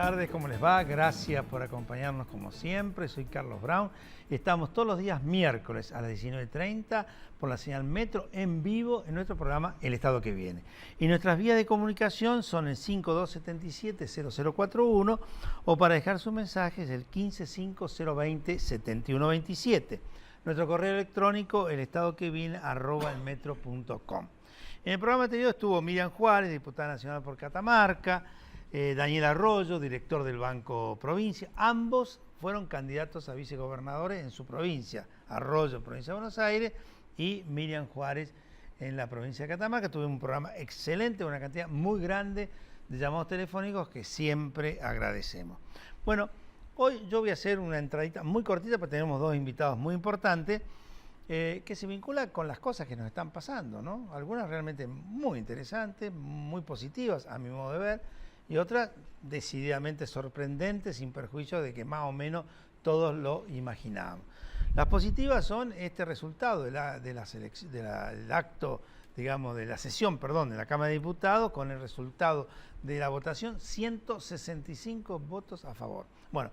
tardes, ¿cómo les va? Gracias por acompañarnos como siempre. Soy Carlos Brown y estamos todos los días miércoles a las 19:30 por la señal Metro en vivo en nuestro programa El Estado que Viene. Y nuestras vías de comunicación son el 5277-0041 o para dejar sus mensajes el 155020-7127. Nuestro correo electrónico elestadoqueviene@elmetro.com. En el programa anterior estuvo Miriam Juárez, diputada nacional por Catamarca, Daniel Arroyo, director del Banco Provincia. Ambos fueron candidatos a vicegobernadores en su provincia. Arroyo, provincia de Buenos Aires, y Miriam Juárez en la provincia de Catamarca. Tuvimos un programa excelente, una cantidad muy grande de llamados telefónicos que siempre agradecemos. Bueno, hoy yo voy a hacer una entradita muy cortita porque tenemos dos invitados muy importantes que se vinculan con las cosas que nos están pasando, ¿no? Algunas realmente muy interesantes, muy positivas a mi modo de ver, y otras decididamente sorprendentes, sin perjuicio de que más o menos todos lo imaginábamos. Las positivas son este resultado del acto, digamos, de la sesión, perdón, de la Cámara de Diputados, con el resultado de la votación, 165 votos a favor. Bueno,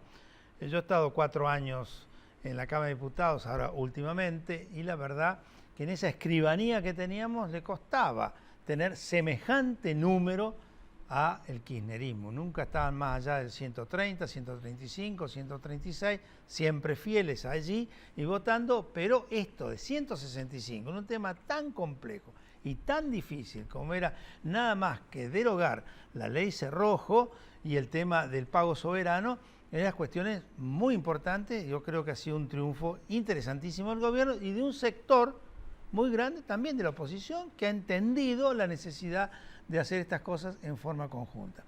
yo he estado 4 años en la Cámara de Diputados, ahora últimamente, y la verdad que en esa escribanía que teníamos le costaba tener semejante número a el kirchnerismo. Nunca estaban más allá del 130, 135, 136, siempre fieles allí y votando, pero esto de 165, en un tema tan complejo y tan difícil como era nada más que derogar la ley Cerrojo y el tema del pago soberano, eran cuestiones muy importantes. Yo creo que ha sido un triunfo interesantísimo del gobierno y de un sector muy grande también de la oposición que ha entendido la necesidad de hacer estas cosas en forma conjunta.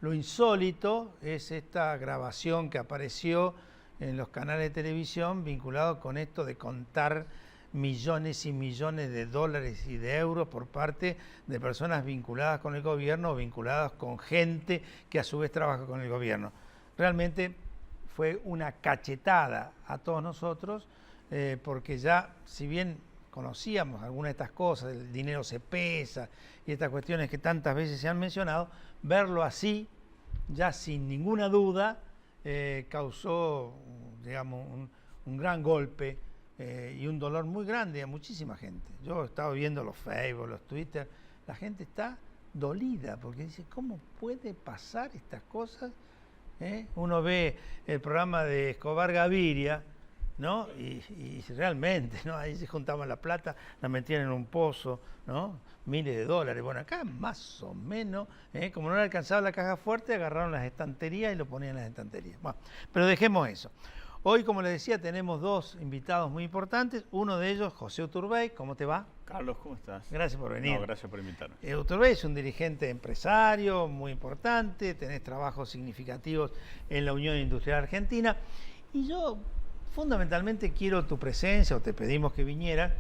Lo insólito es esta grabación que apareció en los canales de televisión vinculado con esto de contar millones y millones de dólares y de euros por parte de personas vinculadas con el gobierno o vinculadas con gente que a su vez trabaja con el gobierno. Realmente fue una cachetada a todos nosotros porque ya, si bien conocíamos algunas de estas cosas, el dinero se pesa y estas cuestiones que tantas veces se han mencionado, verlo así, ya sin ninguna duda, causó, digamos, un gran golpe y un dolor muy grande a muchísima gente. Yo he estado viendo los Facebook, los Twitter, la gente está dolida porque dice, ¿cómo puede pasar estas cosas? Uno ve el programa de Escobar Gaviria, ¿no? Y realmente, ¿no? Ahí se juntaban la plata, la metían en un pozo, ¿no? Miles de dólares. Bueno, acá más o menos, como no le alcanzaba la caja fuerte, agarraron las estanterías y lo ponían en las estanterías. Bueno, pero dejemos eso. Hoy, como les decía, tenemos dos invitados muy importantes. Uno de ellos, José Uturbey. ¿Cómo te va? Carlos, ¿cómo estás? Gracias por venir. No, gracias por invitarme. Uturbey es un dirigente empresario muy importante, tenés trabajos significativos en la Unión Industrial Argentina. Y yo fundamentalmente quiero tu presencia, o te pedimos que vinieras,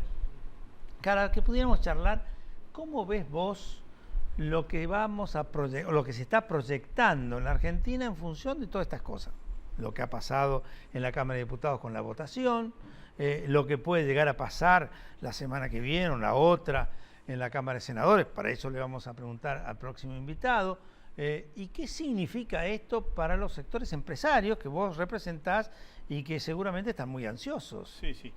para que pudiéramos charlar cómo ves vos lo que vamos a lo que se está proyectando en la Argentina en función de todas estas cosas. Lo que ha pasado en la Cámara de Diputados con la votación, lo que puede llegar a pasar la semana que viene o la otra en la Cámara de Senadores. Para eso le vamos a preguntar al próximo invitado. ¿Y qué significa esto para los sectores empresarios que vos representás y que seguramente están muy ansiosos? Sí, sí.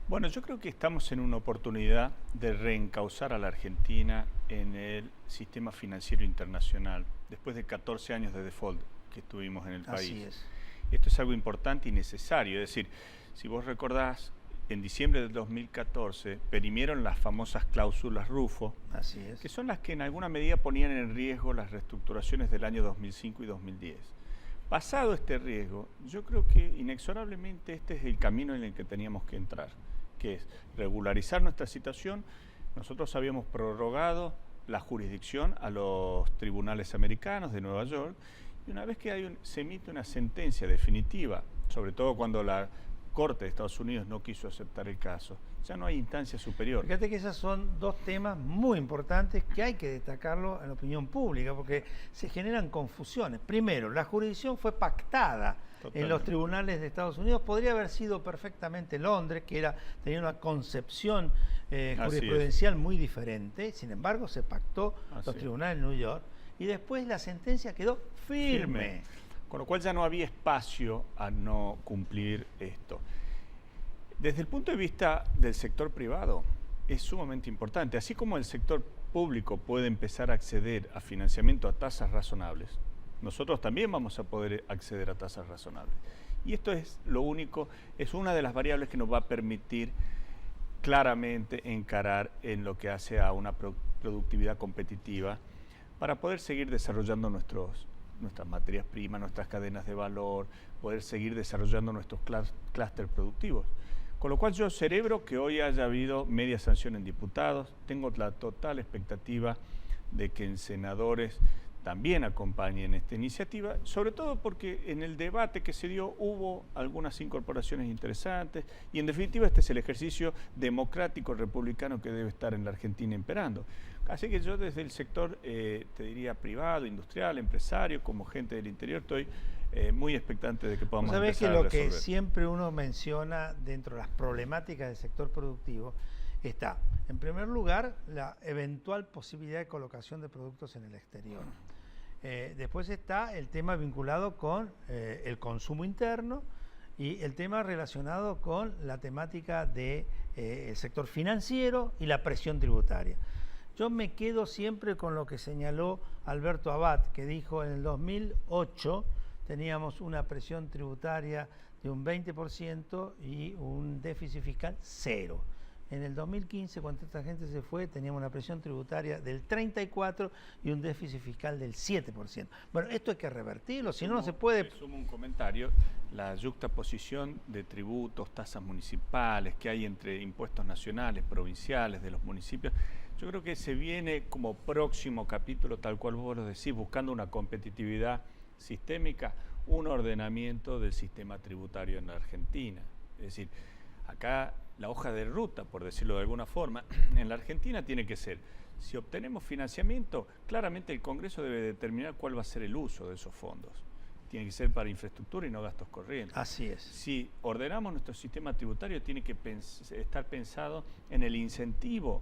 Bueno, yo creo que estamos en una oportunidad de reencauzar a la Argentina en el sistema financiero internacional, después de 14 años de default que tuvimos en el país. Así es. Esto es algo importante y necesario. Es decir, si vos recordás, en diciembre del 2014 perimieron las famosas cláusulas Rufo, así es, que son las que en alguna medida ponían en riesgo las reestructuraciones del año 2005 y 2010. Pasado este riesgo, yo creo que inexorablemente este es el camino en el que teníamos que entrar, que es regularizar nuestra situación. Nosotros habíamos prorrogado la jurisdicción a los tribunales americanos de Nueva York, y una vez que se emite una sentencia definitiva, sobre todo cuando la Corte de Estados Unidos no quiso aceptar el caso, ya no hay instancia superior. Fíjate que esos son dos temas muy importantes que hay que destacarlo en la opinión pública, porque se generan confusiones. Primero, la jurisdicción fue pactada en los tribunales de Estados Unidos. Podría haber sido perfectamente Londres, que tenía una concepción jurisprudencial muy diferente. Sin embargo, se pactó los tribunales de New York. y después la sentencia quedó firme. Con lo cual ya no había espacio a no cumplir esto. Desde el punto de vista del sector privado, es sumamente importante. Así como el sector público puede empezar a acceder a financiamiento a tasas razonables, nosotros también vamos a poder acceder a tasas razonables. Y esto es lo único, es una de las variables que nos va a permitir claramente encarar en lo que hace a una productividad competitiva para poder seguir desarrollando nuestras materias primas, nuestras cadenas de valor, poder seguir desarrollando nuestros clústeres productivos. Con lo cual yo celebro que hoy haya habido media sanción en diputados, tengo la total expectativa de que en senadores también acompañen esta iniciativa, sobre todo porque en el debate que se dio hubo algunas incorporaciones interesantes y en definitiva este es el ejercicio democrático republicano que debe estar en la Argentina imperando. Así que yo desde el sector, te diría privado, industrial, empresario, como gente del interior, estoy muy expectante de que podamos empezar a resolver. Sabés que lo que siempre uno menciona dentro de las problemáticas del sector productivo está, en primer lugar, la eventual posibilidad de colocación de productos en el exterior. Después está el tema vinculado con el consumo interno y el tema relacionado con la temática del sector financiero y la presión tributaria. Yo me quedo siempre con lo que señaló Alberto Abad, que dijo en el 2008 teníamos una presión tributaria de un 20% y un déficit fiscal cero. En el 2015, cuando esta gente se fue, teníamos una presión tributaria del 34% y un déficit fiscal del 7%. Bueno, esto hay que revertirlo, si no, no se puede... Sumo un comentario, la yuxtaposición de tributos, tasas municipales que hay entre impuestos nacionales, provinciales, de los municipios, yo creo que se viene como próximo capítulo, tal cual vos lo decís, buscando una competitividad sistémica, un ordenamiento del sistema tributario en la Argentina. Es decir, acá la hoja de ruta, por decirlo de alguna forma, en la Argentina tiene que ser, si obtenemos financiamiento, claramente el Congreso debe determinar cuál va a ser el uso de esos fondos. Tiene que ser para infraestructura y no gastos corrientes. Así es. Si ordenamos nuestro sistema tributario, tiene que estar pensado en el incentivo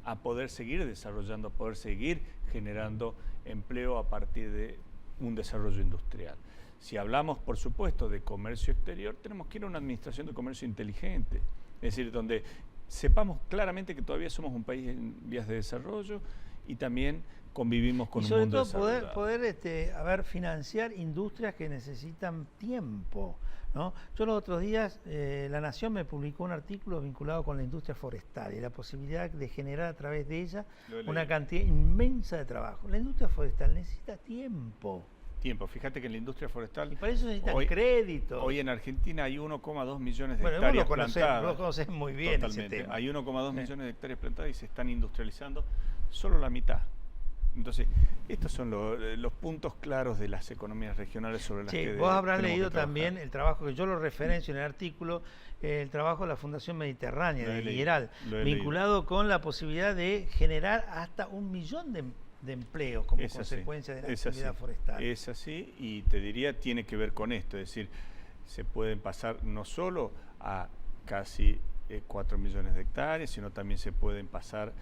a poder seguir desarrollando, a poder seguir generando empleo a partir de un desarrollo industrial. Si hablamos, por supuesto, de comercio exterior, tenemos que ir a una administración de comercio inteligente, es decir, donde sepamos claramente que todavía somos un país en vías de desarrollo y también convivimos con un mundo desarrollado. Y sobre todo poder financiar industrias que necesitan tiempo, ¿no? Yo los otros días, La Nación me publicó un artículo vinculado con la industria forestal y la posibilidad de generar a través de ella una cantidad inmensa de trabajo. La industria forestal necesita tiempo. Fíjate que en la industria forestal... Y para eso necesitan crédito. Hoy en Argentina hay 1,2 millones de hectáreas plantadas. Vos lo conocés muy bien. Totalmente. Ese tema. Hay 1,2 millones de hectáreas plantadas y se están industrializando solo la mitad. Entonces, estos son los puntos claros de las economías regionales sobre las que vos habrás leído también el trabajo, que yo lo referencio en el artículo, el trabajo de la Fundación Mediterránea, de Guilleral, vinculado con la posibilidad de generar hasta 1 millón de empleos como consecuencia de la actividad forestal. Es así, y te diría, tiene que ver con esto, es decir, se pueden pasar no solo a casi 4 millones de hectáreas, sino también se pueden pasar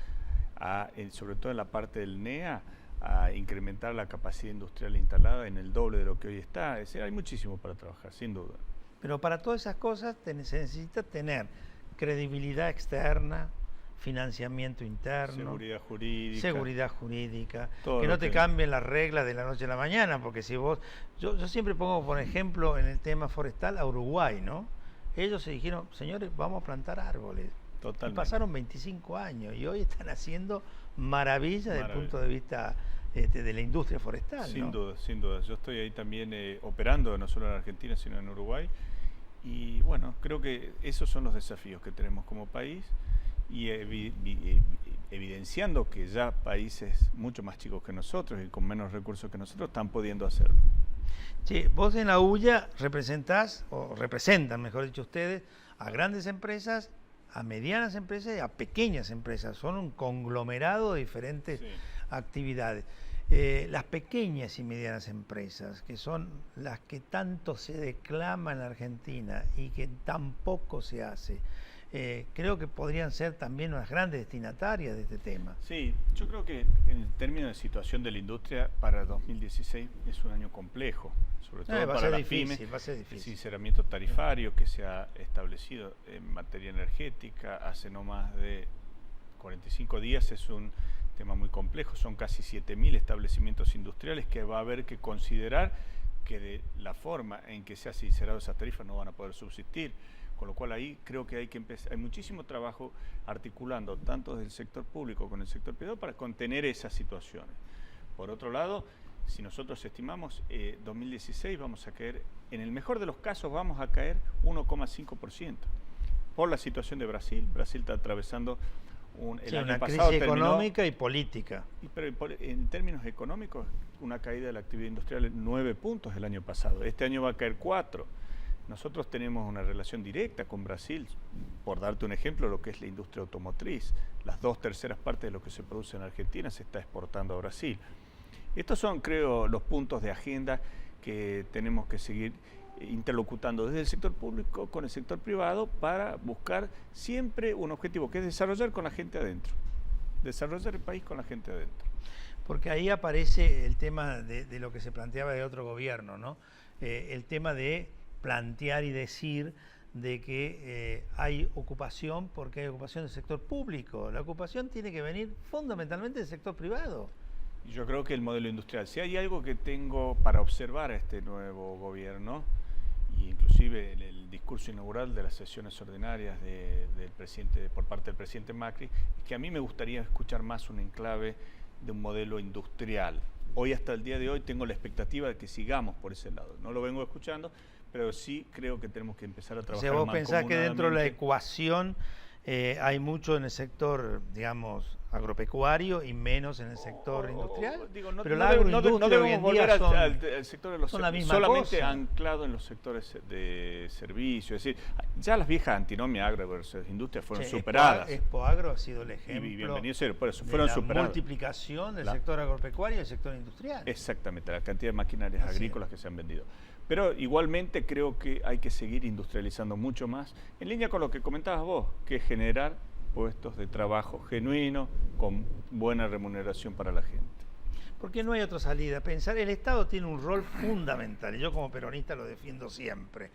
sobre todo en la parte del NEA, a incrementar la capacidad industrial instalada en el doble de lo que hoy está. Es decir, hay muchísimo para trabajar, sin duda. Pero para todas esas cosas se necesita tener credibilidad externa, financiamiento interno, seguridad jurídica, que no te cambien las reglas de la noche a la mañana, porque si vos... Yo siempre pongo, por ejemplo, en el tema forestal a Uruguay, ¿no? Ellos se dijeron, señores, vamos a plantar árboles. Totalmente. Y pasaron 25 años y hoy están haciendo maravillas desde el punto de vista de la industria forestal. Sin duda, sin duda. Yo estoy ahí también operando, no solo en Argentina, sino en Uruguay. Y bueno, creo que esos son los desafíos que tenemos como país y evidenciando que ya países mucho más chicos que nosotros y con menos recursos que nosotros están pudiendo hacerlo. Sí, vos en la UIA representás, o representan, mejor dicho ustedes, a grandes empresas, a medianas empresas y a pequeñas empresas. Son un conglomerado de diferentes actividades. Las pequeñas y medianas empresas, que son las que tanto se declama en la Argentina y que tan poco se hace, creo que podrían ser también unas grandes destinatarias de este tema. Sí, yo creo que en términos de situación de la industria, para 2016 es un año complejo, sobre todo para las pymes. Va a ser difícil. El sinceramiento tarifario que se ha establecido en materia energética hace no más de 45 días es un tema muy complejo. Son casi 7.000 establecimientos industriales que va a haber que considerar que de la forma en que se ha sincerado esas tarifas no van a poder subsistir. Con lo cual ahí creo que hay que empezar, hay muchísimo trabajo articulando tanto desde el sector público con el sector privado para contener esas situaciones. Por otro lado, si nosotros estimamos 2016 vamos a caer, en el mejor de los casos vamos a caer 1,5% por la situación de Brasil. Brasil está atravesando una crisis económica y política. Pero en términos económicos, una caída de la actividad industrial de 9 puntos el año pasado. Este año va a caer 4. Nosotros tenemos una relación directa con Brasil, por darte un ejemplo, lo que es la industria automotriz. Las 2/3 partes de lo que se produce en Argentina se está exportando a Brasil. Estos son, creo, los puntos de agenda que tenemos que seguir interlocutando desde el sector público con el sector privado para buscar siempre un objetivo, que es desarrollar con la gente adentro. Desarrollar el país con la gente adentro. Porque ahí aparece el tema de lo que se planteaba de otro gobierno, ¿no? El tema de plantear y decir de que hay ocupación porque hay ocupación del sector público. La ocupación tiene que venir fundamentalmente del sector privado. Yo creo que el modelo industrial, si hay algo que tengo para observar a este nuevo gobierno, y inclusive en el discurso inaugural de las sesiones ordinarias del presidente, por parte del presidente Macri, es que a mí me gustaría escuchar más un enclave de un modelo industrial. Hoy, hasta el día de hoy, tengo la expectativa de que sigamos por ese lado. No lo vengo escuchando, pero sí creo que tenemos que empezar a trabajar. O sea, vos pensás que dentro de la ecuación hay mucho en el sector, digamos, agropecuario y menos en el sector industrial. Pero la agroindustria hoy en día al sector de los son la misma solamente cosa. Anclado en los sectores de servicio. Es decir, ya las viejas antinomia agro versus industria fueron superadas. Expo Agro ha sido el ejemplo y bienvenido sea, por eso fueron superadas. La multiplicación del sector agropecuario y el sector industrial. Exactamente, la cantidad de maquinarias agrícolas que se han vendido. Pero igualmente creo que hay que seguir industrializando mucho más, en línea con lo que comentabas vos, que es generar puestos de trabajo genuinos, con buena remuneración para la gente. Porque no hay otra salida. Pensar, el Estado tiene un rol fundamental, y yo como peronista lo defiendo siempre,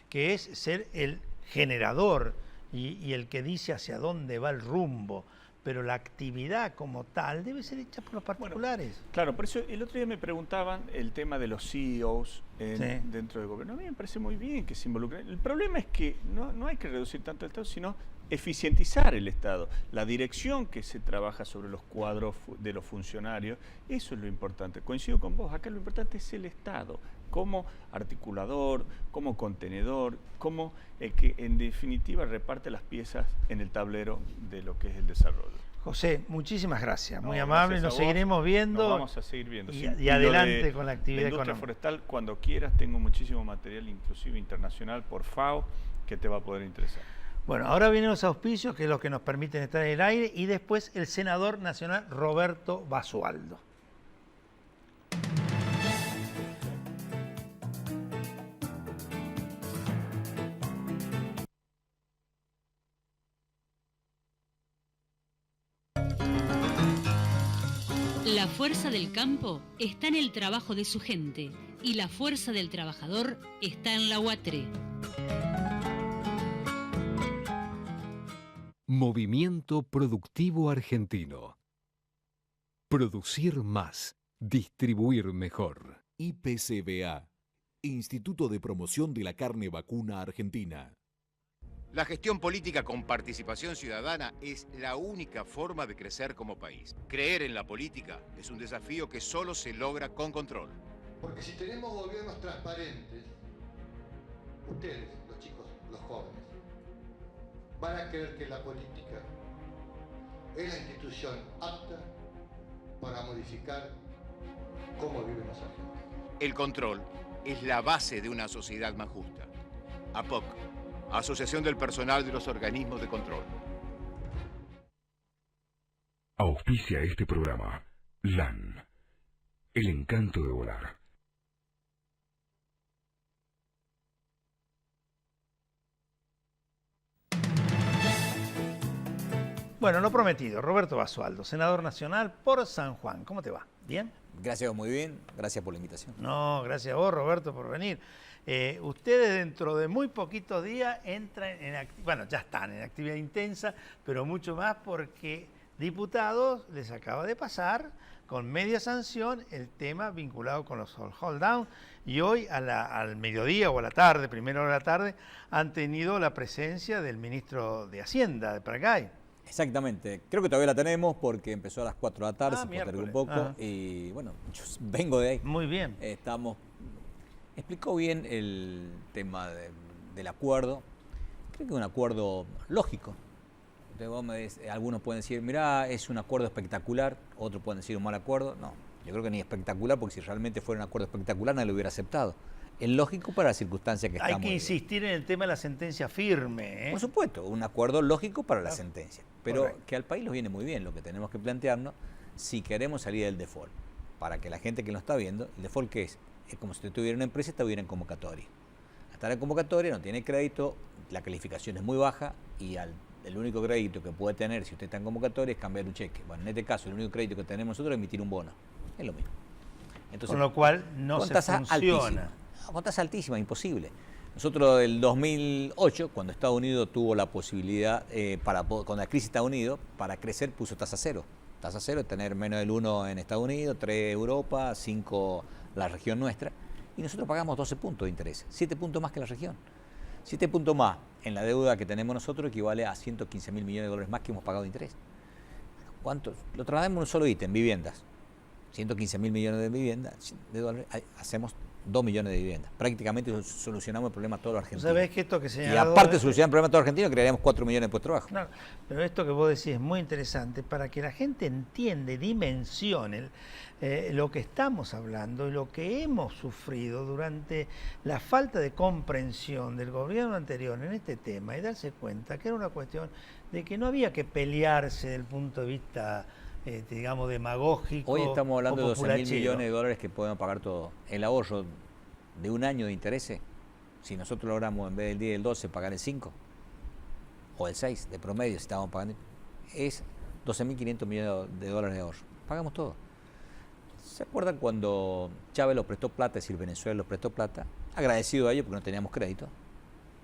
que es ser el generador y el que dice hacia dónde va el rumbo. Pero la actividad como tal debe ser hecha por los particulares. Bueno, claro, por eso el otro día me preguntaban el tema de los CEOs dentro del gobierno. A mí me parece muy bien que se involucren. El problema es que no hay que reducir tanto el Estado, sino eficientizar el Estado. La dirección que se trabaja sobre los cuadros de los funcionarios, eso es lo importante. Coincido con vos, acá lo importante es el Estado, como articulador, como contenedor, como el que en definitiva reparte las piezas en el tablero de lo que es el desarrollo. José, muchísimas gracias, muy amable, nos seguiremos viendo. Nos vamos a seguir viendo. Y adelante con la actividad económica. económica. Forestal, cuando quieras, tengo muchísimo material, inclusive internacional, por FAO, que te va a poder interesar. Bueno, ahora vienen los auspicios, que es lo que nos permiten estar en el aire, y después el senador nacional Roberto Basualdo. La fuerza del campo está en el trabajo de su gente y la fuerza del trabajador está en la UATRE. Movimiento Productivo Argentino. Producir más, distribuir mejor. IPCBA, Instituto de Promoción de la Carne Vacuna Argentina. La gestión política con participación ciudadana es la única forma de crecer como país. Creer en la política es un desafío que solo se logra con control. Porque si tenemos gobiernos transparentes, ustedes, los chicos, los jóvenes, van a creer que la política es la institución apta para modificar cómo viven los argentinos. El control es la base de una sociedad más justa. APOC, Asociación del Personal de los Organismos de Control. Auspicia este programa LAN, el encanto de volar. Bueno, lo prometido, Roberto Basualdo, senador nacional por San Juan. ¿Cómo te va? ¿Bien? Gracias, muy bien. Gracias por la invitación. No, gracias a vos, Roberto, por venir. Ustedes dentro de muy poquitos días entran bueno, ya están en actividad intensa, pero mucho más porque diputados les acaba de pasar con media sanción el tema vinculado con los hold down, y hoy al mediodía o a la tarde, primera hora de la tarde, han tenido la presencia del ministro de Hacienda de Paraguay. Exactamente, creo que todavía la tenemos porque empezó a las 4 de la tarde, se postergó un poco, Ajá. Y bueno, yo vengo de ahí. Muy bien. Explicó bien el tema del acuerdo, creo que es un acuerdo lógico. Algunos pueden decir, mirá, es un acuerdo espectacular, otros pueden decir un mal acuerdo. No, yo creo que ni espectacular, porque si realmente fuera un acuerdo espectacular nadie lo hubiera aceptado. Es lógico para las circunstancias que estamos. Hay que insistir en el tema de la sentencia firme. Por supuesto, un acuerdo lógico para la sentencia, pero Correcto. que al país nos viene muy bien. Lo que tenemos que plantearnos, si queremos salir del default, para que la gente que nos está viendo, el default ¿qué es? Es como si usted tuviera una empresa y estuviera en convocatoria. Estar en convocatoria, no tiene crédito, la calificación es muy baja y el único crédito que puede tener si usted está en convocatoria es cambiar un cheque. Bueno, en este caso, el único crédito que tenemos nosotros es emitir un bono. Es lo mismo. Entonces, Con lo cual no con se tasa funciona. altísima. No, con tasa altísima, imposible. Nosotros el 2008, cuando Estados Unidos tuvo la posibilidad, con la crisis de Estados Unidos, para crecer puso tasa cero. Tasa cero es tener menos del 1 en Estados Unidos, 3 Europa, 5 la región nuestra. Y nosotros pagamos 12 puntos de interés, 7 puntos más que la región. 7 puntos más en la deuda que tenemos nosotros equivale a 115.000 millones de dólares más que hemos pagado de interés. ¿Cuánto? Lo trasladamos en un solo ítem, viviendas. 115.000 millones de dólares, hacemos 2 millones de viviendas. Prácticamente solucionamos el problema a todos los argentinos. ¿Sabés que esto que Y señalado aparte de solucionar el problema a todos los argentinos, crearíamos 4 millones de puestos de trabajo. Claro, pero esto que vos decís es muy interesante para que la gente entienda y dimensione lo que estamos hablando y lo que hemos sufrido durante la falta de comprensión del gobierno anterior en este tema, y darse cuenta que era una cuestión de que no había que pelearse desde el punto de vista, digamos, demagógico. Hoy estamos hablando o de 12.000 populachero. millones de dólares que podemos pagar todo. El ahorro de un año de intereses, si nosotros logramos en vez del 10 y el 12 pagar el 5 o el 6 de promedio, si estamos pagando, es 12.500 millones de dólares de ahorro. Pagamos todo. ¿Se acuerdan cuando Chávez los prestó plata, es decir, Venezuela los prestó plata? Agradecido a ellos porque no teníamos crédito.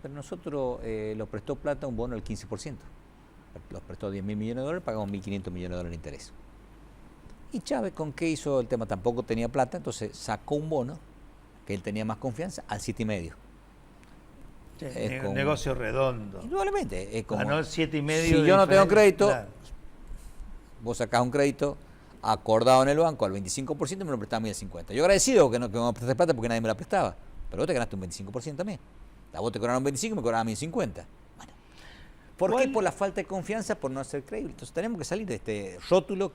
Pero nosotros los prestó plata un bono del 15%. Los prestó 10.000 millones de dólares, pagamos 1.500 millones de dólares de interés. Y Chávez, ¿con qué hizo el tema? Tampoco tenía plata, entonces sacó un bono, que él tenía más confianza, al 7,5. Sí, negocio redondo. Indudablemente, es como... Ganó el 7,5. Si yo no tengo crédito, claro. Vos sacás un crédito acordado en el banco al 25% y me lo prestás a mí al 50%. Yo agradecido que no me prestaste plata porque nadie me la prestaba, pero vos te ganaste un 25% también. A vos te cobraron 25 y me cobraron a mí 50. Bueno, ¿por qué? Por la falta de confianza, por no ser creíble. Entonces tenemos que salir de este rótulo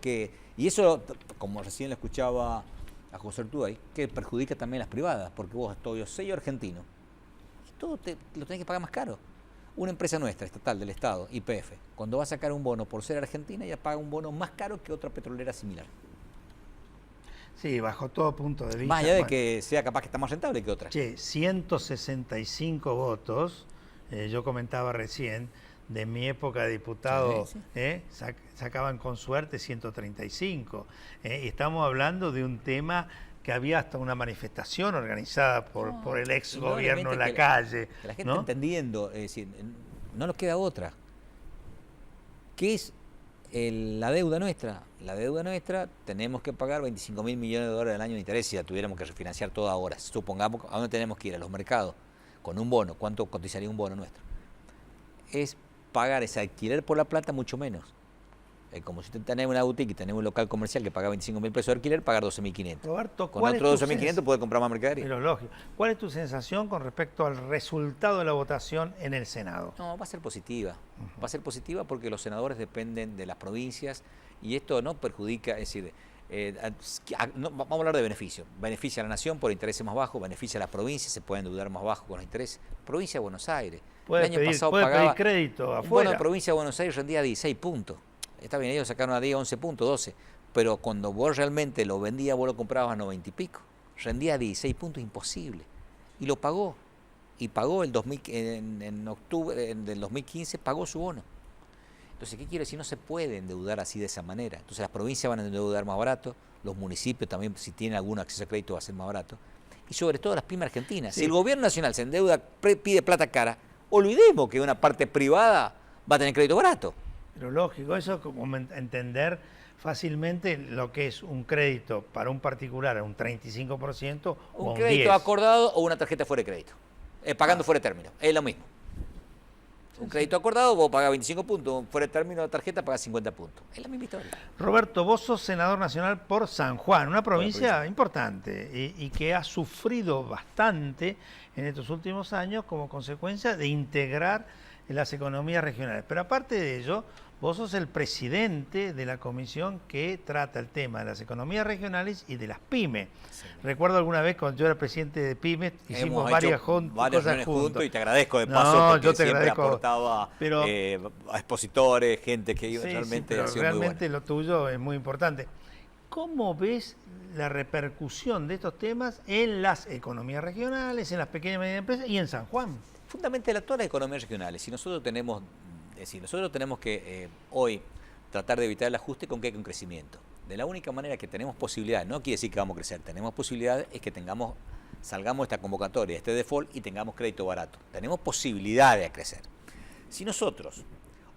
y eso, como recién le escuchaba a José Artúa, que perjudica también a las privadas, porque vos, todo sello argentino, y todo lo tenés que pagar más caro. Una empresa nuestra, estatal, del Estado, YPF, cuando va a sacar un bono por ser argentina, ya paga un bono más caro que otra petrolera similar. Sí, bajo todo punto de vista. Más allá de que sea capaz que está más rentable que otra. Che, 165 votos, yo comentaba recién, de mi época de diputado, Sí. sacaban con suerte 135. Y estamos hablando de un tema que había hasta una manifestación organizada por el ex gobierno en la calle. Que la gente ¿no? entendiendo, es decir, no nos queda otra. ¿Qué es la deuda nuestra? La deuda nuestra, tenemos que pagar 25.000 millones de dólares al año de interés si la tuviéramos que refinanciar toda ahora. Supongamos, ¿a dónde tenemos que ir? A los mercados, con un bono. ¿Cuánto cotizaría un bono nuestro? Es pagar ese alquiler por la plata mucho menos. Como si tenemos una boutique y tenemos un local comercial que paga 25.000 pesos de alquiler, pagar 12.500. Roberto, Con ¿cuál otros es tu 12.500 puede comprar más mercadería. Pero lógico. ¿Cuál es tu sensación con respecto al resultado de la votación en el Senado? No, va a ser positiva. Va a ser positiva porque los senadores dependen de las provincias y esto no perjudica, es decir, vamos a hablar de beneficio. Beneficia a la nación por intereses más bajos, beneficia a las provincias, se pueden endeudar más bajo con los intereses. Provincia de Buenos Aires. Puede el año pasado pedir pagaba crédito un bono afuera. de provincia de Buenos Aires rendía 16 puntos. Está bien, ellos sacaron a 10, 11 puntos, 12. Pero cuando vos realmente lo vendías, vos lo comprabas a 90 y pico. Rendía 16 puntos, imposible. Y lo pagó. Y pagó en octubre del 2015, pagó su bono. Entonces, ¿qué quiero decir? No se puede endeudar así de esa manera. Entonces, las provincias van a endeudar más barato, los municipios también, si tienen algún acceso a crédito, va a ser más barato. Y sobre todo las pymes argentinas. Si el gobierno nacional se endeuda, pide plata cara, olvidemos que una parte privada va a tener crédito barato. Pero lógico, eso es como entender fácilmente lo que es un crédito para un particular a un 35% o Un un crédito 10%. acordado o una tarjeta fuera de crédito. Pagando fuera de término. Es lo mismo. Un crédito acordado, vos pagás 25 puntos. Fuera de término de tarjeta, pagás 50 puntos. Es la misma historia. Roberto, vos sos senador nacional por San Juan, una provincia importante y que ha sufrido bastante en estos últimos años como consecuencia de integrar las economías regionales. Pero aparte de ello, vos sos el presidente de la comisión que trata el tema de las economías regionales y de las pymes. Sí. Recuerdo alguna vez cuando yo era presidente de pymes, hicimos varias cosas juntos. Y te agradezco de paso porque yo te siempre agradezco, aportaba a expositores, gente que iba realmente pero ha sido realmente muy buena. Lo tuyo es muy importante. ¿Cómo ves la repercusión de estos temas en las economías regionales, en las pequeñas y medianas empresas y en San Juan? Fundamentalmente todas las economías regionales. Si nosotros tenemos que hoy tratar de evitar el ajuste con qué, con crecimiento. De la única manera que tenemos posibilidad, no quiere decir que vamos a crecer, tenemos posibilidad es que salgamos de esta convocatoria, este default y tengamos crédito barato. Tenemos posibilidad de crecer. Si nosotros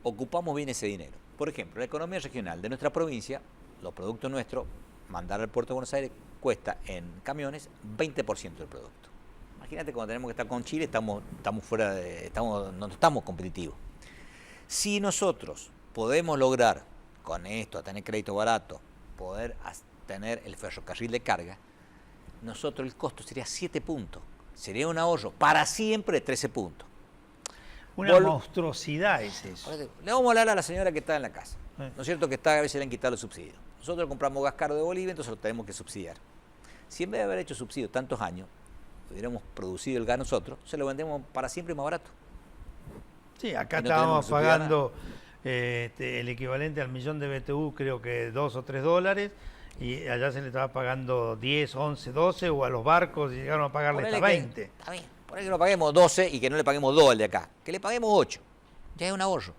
ocupamos bien ese dinero, por ejemplo, la economía regional de nuestra provincia, los productos nuestros, mandar al puerto de Buenos Aires cuesta en camiones 20% del producto. Imagínate cuando tenemos que estar con Chile, no estamos competitivos. Si nosotros podemos lograr con esto, a tener crédito barato, poder tener el ferrocarril de carga, nosotros el costo sería 7 puntos. Sería un ahorro para siempre de 13 puntos. Una monstruosidad es eso. Le vamos a hablar a la señora que está en la casa. ¿No es cierto? Que a veces le han quitado los subsidios. Nosotros compramos gas caro de Bolivia, entonces lo tenemos que subsidiar. Si en vez de haber hecho subsidio tantos años, hubiéramos producido el gas nosotros, se lo vendemos para siempre más barato. Sí, acá estábamos pagando el equivalente al millón de BTU, creo que $2 o $3, y allá se le estaba pagando 10, 11, 12, o a los barcos y llegaron a pagarle hasta 20. Está bien, por ahí que no paguemos 12 y que no le paguemos 2 al de acá, que le paguemos 8, ya es un ahorro.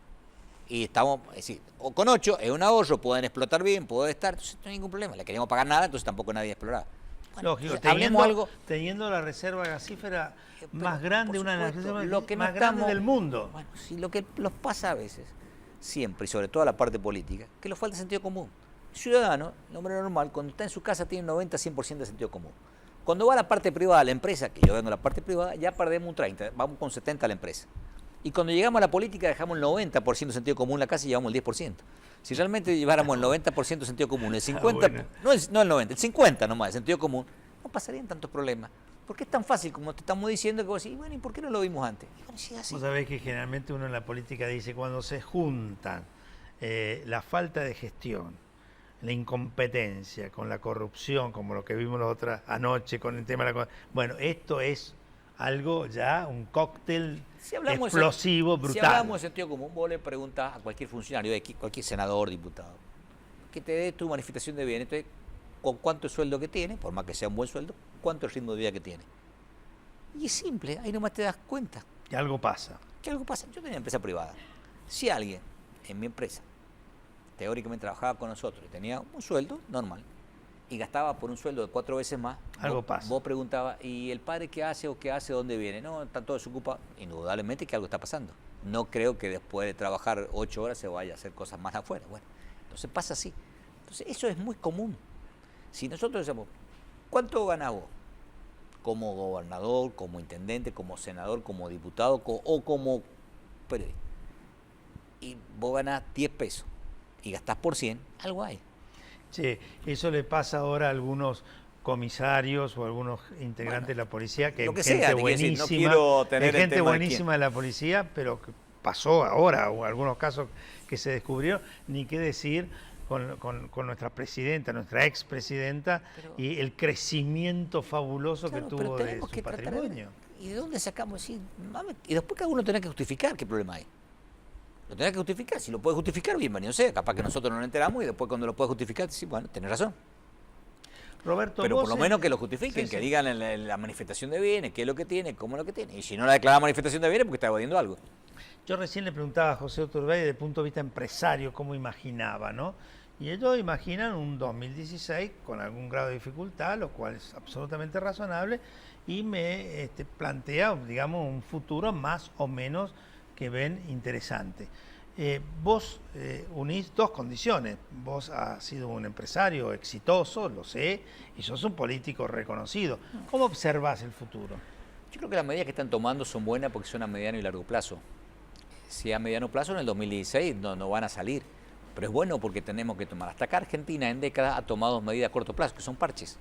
Y estamos, es decir, o con 8 es un ahorro, pueden explotar bien, puede estar, entonces no hay ningún problema. Le queríamos pagar nada, entonces tampoco nadie exploraba. Bueno, lógico, teniendo la reserva gasífera más grande, una de las reservas más grandes del mundo. Bueno, sí, lo que nos pasa a veces, siempre, y sobre todo a la parte política, que nos falta sentido común. El ciudadano, el hombre normal, cuando está en su casa tiene 90-100% de sentido común. Cuando va a la parte privada, a la empresa, que yo vengo a la parte privada, ya perdemos un 30, vamos con 70 a la empresa. Y cuando llegamos a la política dejamos el 90% de sentido común en la casa y llevamos el 10%. Si realmente lleváramos el 90% de sentido común, el 50%, no el 90%, el 50% nomás de sentido común, no pasarían tantos problemas. Porque es tan fácil como te estamos diciendo que vos decís, bueno, ¿y por qué no lo vimos antes? Y bueno, sí, así. Vos sabés que generalmente uno en la política dice, cuando se juntan la falta de gestión, la incompetencia con la corrupción, como lo que vimos la otra anoche con el tema de la... Bueno, esto es algo ya, un cóctel explosivo, brutal. Si hablamos de sentido común, vos le preguntás a cualquier funcionario, cualquier senador, diputado, que te dé tu manifestación de bien. Entonces, con cuánto es el sueldo que tiene, por más que sea un buen sueldo, cuánto es el ritmo de vida que tiene. Y es simple, ahí nomás te das cuenta. Que algo pasa. Que algo pasa. Yo tenía empresa privada. Si alguien en mi empresa, teóricamente trabajaba con nosotros y tenía un sueldo normal, y gastaba por un sueldo de 4 veces más, algo pasa. Vos preguntabas, ¿y el padre qué hace o qué hace, dónde viene? No, está todo desocupado. Indudablemente que algo está pasando. No creo que después de trabajar 8 horas se vaya a hacer cosas más afuera. Bueno, entonces pasa así. Entonces eso es muy común. Si nosotros decimos, ¿cuánto ganás vos? Como gobernador, como intendente, como senador, como diputado o como periodista. Y vos ganás 10 pesos y gastás por 100, algo hay. Sí, eso le pasa ahora a algunos comisarios o a algunos integrantes de la policía, que es gente buenísima, buenísima de la policía, pero que pasó ahora, o algunos casos que se descubrieron, ni qué decir con nuestra presidenta, nuestra expresidenta, y el crecimiento fabuloso que tuvo de su patrimonio. ¿Y de dónde sacamos? Y después cada uno tendrá que justificar qué problema hay. Lo tendrás que justificar. Si lo puedes justificar, bienvenido sea. Capaz que nosotros no nos enteramos y después cuando lo puedes justificar, sí, bueno, tenés razón. Roberto, pero por lo menos que lo justifiquen, que digan en la manifestación de bienes, qué es lo que tiene, cómo es lo que tiene. Y si no la declara manifestación de bienes, porque está evadiendo algo. Yo recién le preguntaba a José Uturbey desde el punto de vista empresario cómo imaginaba, ¿no? Y ellos imaginan un 2016 con algún grado de dificultad, lo cual es absolutamente razonable, y me plantea, digamos, un futuro más o menos que ven interesante. Vos unís dos condiciones. Vos has sido un empresario exitoso, lo sé, y sos un político reconocido. ¿Cómo observás el futuro? Yo creo que las medidas que están tomando son buenas porque son a mediano y largo plazo. Si a mediano plazo en el 2016 no van a salir, pero es bueno porque tenemos que tomar. Hasta acá Argentina en décadas ha tomado medidas a corto plazo, que son parches.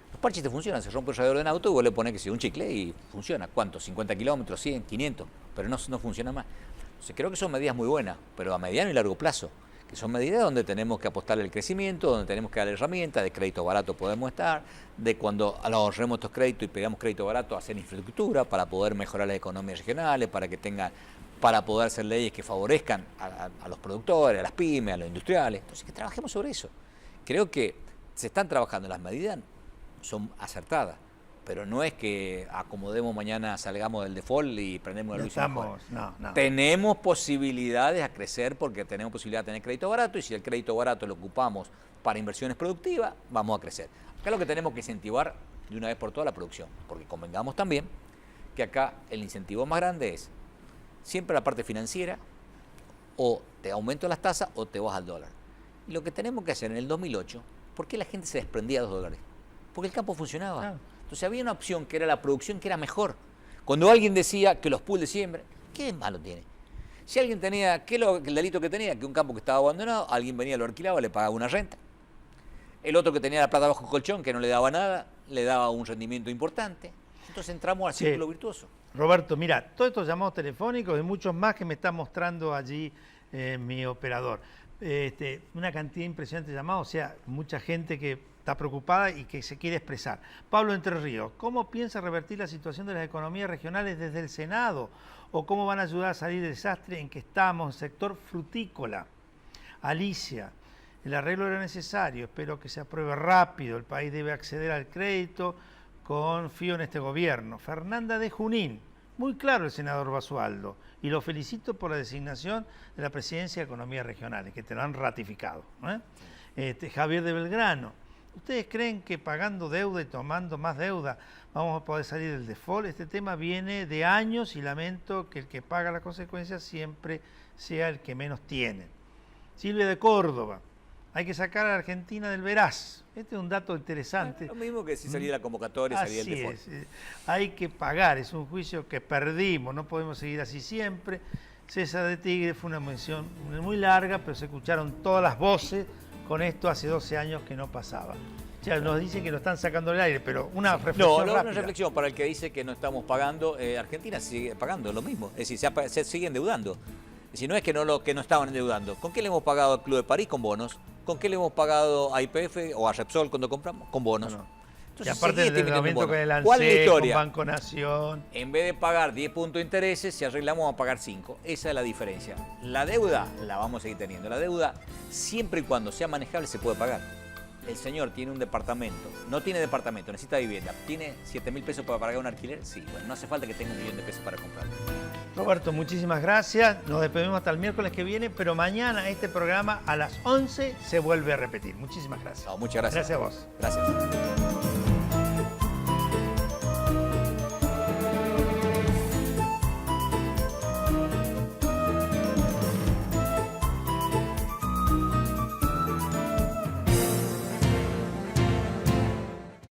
Los parches te funcionan, se rompe el radiador de un auto y vos le pones que sea un chicle y funciona. ¿Cuánto? 50 kilómetros, 100, 500, pero no funciona más. Entonces creo que son medidas muy buenas, pero a mediano y largo plazo, que son medidas donde tenemos que apostarle al crecimiento, donde tenemos que darle herramientas, de crédito barato podemos estar, de cuando ahorremos estos créditos y pegamos crédito barato, hacer infraestructura para poder mejorar las economías regionales, para poder hacer leyes que favorezcan a los productores, a las pymes, a los industriales. Entonces que trabajemos sobre eso. Creo que se están trabajando, las medidas son acertadas, pero no es que acomodemos mañana, salgamos del default y prendemos la luz. No. Tenemos posibilidades a crecer porque tenemos posibilidad de tener crédito barato y si el crédito barato lo ocupamos para inversiones productivas, vamos a crecer. Acá lo que tenemos que incentivar de una vez por todas la producción, porque convengamos también que acá el incentivo más grande es siempre la parte financiera, o te aumento las tasas o te vas al dólar. Y lo que tenemos que hacer en el 2008, ¿por qué la gente se desprendía de los dólares? Porque el campo funcionaba. Claro. Entonces había una opción que era la producción que era mejor. Cuando alguien decía que los pools de siembra, ¿qué de malo tiene? Si alguien tenía, ¿qué es el delito que tenía? Que un campo que estaba abandonado, alguien venía, lo alquilaba, le pagaba una renta. El otro que tenía la plata bajo el colchón, que no le daba nada, le daba un rendimiento importante. Entonces entramos al círculo virtuoso. Roberto, mira, todos estos llamados telefónicos y muchos más que me está mostrando allí mi operador. Una cantidad impresionante de llamados, o sea, mucha gente que está preocupada y que se quiere expresar. Pablo Entre Ríos, ¿cómo piensa revertir la situación de las economías regionales desde el Senado? ¿O cómo van a ayudar a salir del desastre en que estamos, sector frutícola? Alicia, el arreglo era necesario, espero que se apruebe rápido, el país debe acceder al crédito, confío en este gobierno. Fernanda de Junín, muy claro el senador Basualdo, y lo felicito por la designación de la presidencia de Economías Regionales, que te lo han ratificado. Javier de Belgrano, ¿ustedes creen que pagando deuda y tomando más deuda vamos a poder salir del default? Este tema viene de años y lamento que el que paga las consecuencias siempre sea el que menos tiene. Silvia de Córdoba, hay que sacar a la Argentina del veraz. Este es un dato interesante. Lo mismo que si salía la convocatoria, salía el default. Hay que pagar, es un juicio que perdimos, no podemos seguir así siempre. César de Tigre fue una mención muy larga, pero se escucharon todas las voces con esto hace 12 años que no pasaba. Ya nos dicen que lo están sacando del aire, pero una reflexión rápida. Una reflexión para el que dice que no estamos pagando. Argentina sigue pagando lo mismo, es decir, se sigue endeudando. Es decir, no es que no estaban endeudando. ¿Con qué le hemos pagado al Club de París? Con bonos. ¿Con qué le hemos pagado a YPF o a Repsol cuando compramos? Con bonos. Entonces, y aparte del endeudamiento con el ANSE, ¿cuál es la historia? Con Banco Nación. En vez de pagar 10 puntos de intereses, si arreglamos vamos a pagar 5. Esa es la diferencia. La deuda la vamos a seguir teniendo. La deuda, siempre y cuando sea manejable, se puede pagar. El señor tiene un departamento, no tiene departamento, necesita vivienda, ¿tiene 7.000 pesos para pagar un alquiler? Sí, bueno, no hace falta que tenga 1 millón de pesos para comprarlo. Roberto, muchísimas gracias. Nos despedimos hasta el miércoles que viene, pero mañana este programa a las 11 se vuelve a repetir. Muchísimas gracias. No, muchas gracias. Gracias a vos. Gracias.